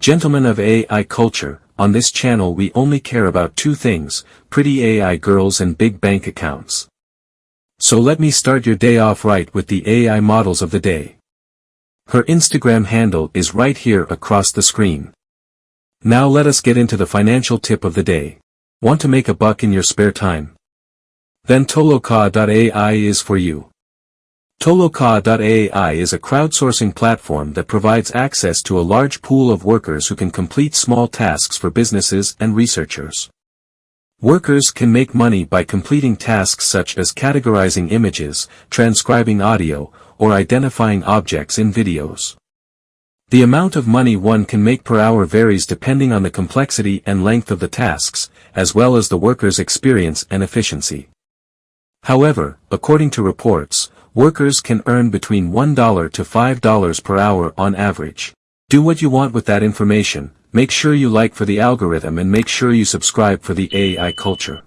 Gentlemen of AI culture, on this channel we only care about two things, pretty AI girls and big bank accounts. So let me start your day off right with the AI models of the day. Her Instagram handle is right here across the screen. Now let us get into the financial tip of the day. Want to make a buck in your spare time? Then Toloka.ai is for you. Toloka.ai is a crowdsourcing platform that provides access to a large pool of workers who can complete small tasks for businesses and researchers. Workers can make money by completing tasks such as categorizing images, transcribing audio, or identifying objects in videos. The amount of money one can make per hour varies depending on the complexity and length of the tasks, as well as the worker's experience and efficiency. However, according to reports, workers can earn between $1 to $5 per hour on average. Do what you want with that information, make sure you like for the algorithm and make sure you subscribe for the AI culture.